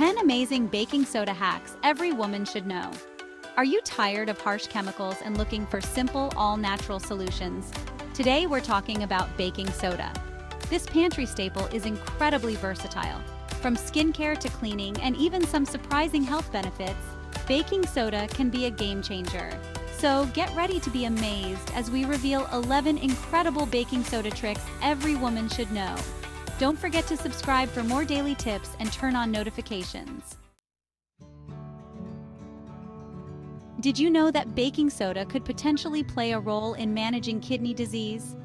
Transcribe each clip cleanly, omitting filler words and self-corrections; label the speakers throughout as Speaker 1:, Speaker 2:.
Speaker 1: 10 amazing baking soda hacks every woman should know. Are you tired of harsh chemicals and looking for simple, all-natural solutions? Today we're talking about baking soda. This pantry staple is incredibly versatile. From skincare to cleaning and even some surprising health benefits, baking soda can be a game changer. So get ready to be amazed as we reveal 11 incredible baking soda tricks every woman should know. Don't forget to subscribe for more daily tips and turn on notifications. Did you know that baking soda could potentially play a role in managing kidney disease?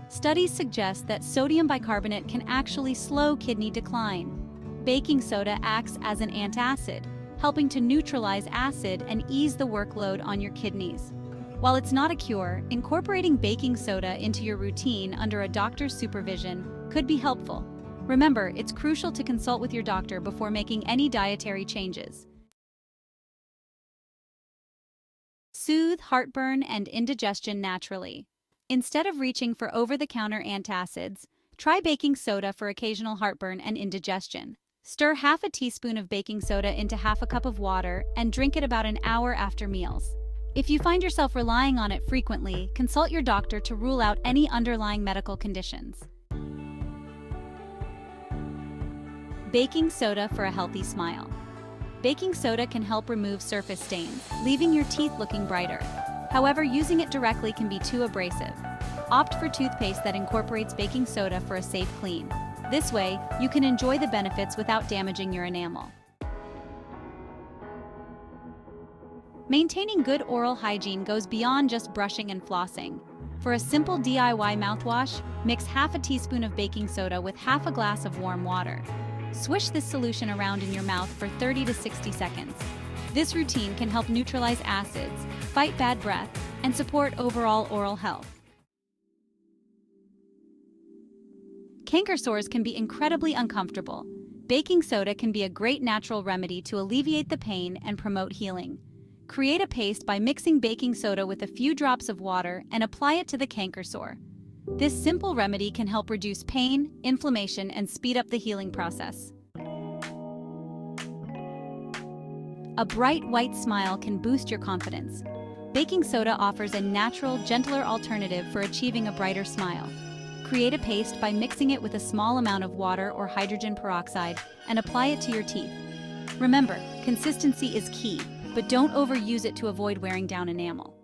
Speaker 1: Studies suggest that sodium bicarbonate can actually slow kidney decline. Baking soda acts as an antacid, helping to neutralize acid and ease the workload on your kidneys. While it's not a cure, incorporating baking soda into your routine under a doctor's supervision could be helpful. Remember, it's crucial to consult with your doctor before making any dietary changes. Soothe heartburn and indigestion naturally. Instead of reaching for over-the-counter antacids, try baking soda for occasional heartburn and indigestion. Stir half a teaspoon of baking soda into half a cup of water and drink it about an hour after meals. If you find yourself relying on it frequently, consult your doctor to rule out any underlying medical conditions. Baking soda for a healthy smile. Baking soda can help remove surface stains, leaving your teeth looking brighter. However, using it directly can be too abrasive. Opt for toothpaste that incorporates baking soda for a safe clean. This way, you can enjoy the benefits without damaging your enamel. Maintaining good oral hygiene goes beyond just brushing and flossing. For a simple DIY mouthwash, mix half a teaspoon of baking soda with half a glass of warm water. Swish this solution around in your mouth for 30 to 60 seconds. This routine can help neutralize acids, fight bad breath, and support overall oral health. Canker sores can be incredibly uncomfortable. Baking soda can be a great natural remedy to alleviate the pain and promote healing. Create a paste by mixing baking soda with a few drops of water and apply it to the canker sore. This simple remedy can help reduce pain, inflammation, and speed up the healing process. A bright white smile can boost your confidence. Baking soda offers a natural, gentler alternative for achieving a brighter smile. Create a paste by mixing it with a small amount of water or hydrogen peroxide and apply it to your teeth. Remember, consistency is key, but don't overuse it to avoid wearing down enamel.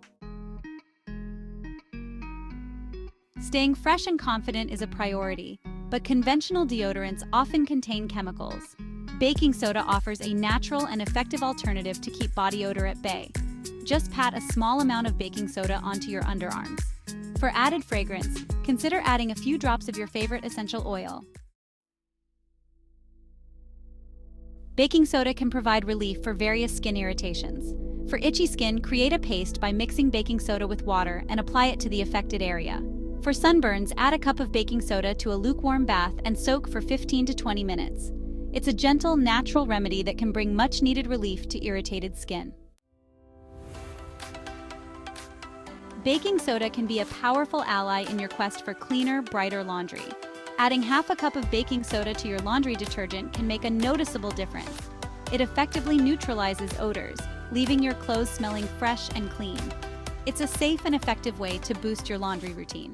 Speaker 1: Staying fresh and confident is a priority, but conventional deodorants often contain chemicals. Baking soda offers a natural and effective alternative to keep body odor at bay. Just pat a small amount of baking soda onto your underarms. For added fragrance, consider adding a few drops of your favorite essential oil. Baking soda can provide relief for various skin irritations. For itchy skin, create a paste by mixing baking soda with water and apply it to the affected area. For sunburns, add a cup of baking soda to a lukewarm bath and soak for 15 to 20 minutes. It's a gentle, natural remedy that can bring much-needed relief to irritated skin. Baking soda can be a powerful ally in your quest for cleaner, brighter laundry. Adding half a cup of baking soda to your laundry detergent can make a noticeable difference. It effectively neutralizes odors, leaving your clothes smelling fresh and clean. It's a safe and effective way to boost your laundry routine.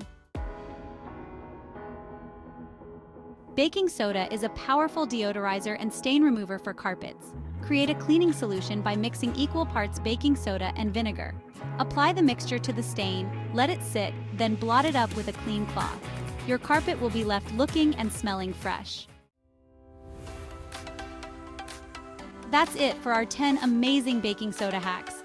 Speaker 1: Baking soda is a powerful deodorizer and stain remover for carpets. Create a cleaning solution by mixing equal parts baking soda and vinegar. Apply the mixture to the stain, let it sit, then blot it up with a clean cloth. Your carpet will be left looking and smelling fresh. That's it for our 10 amazing baking soda hacks.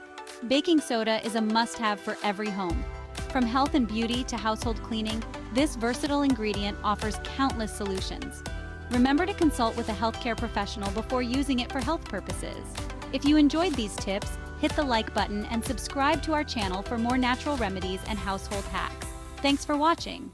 Speaker 1: Baking soda is a must-have for every home. From health and beauty to household cleaning, this versatile ingredient offers countless solutions. Remember to consult with a healthcare professional before using it for health purposes. If you enjoyed these tips, hit the like button and subscribe to our channel for more natural remedies and household hacks. Thanks for watching.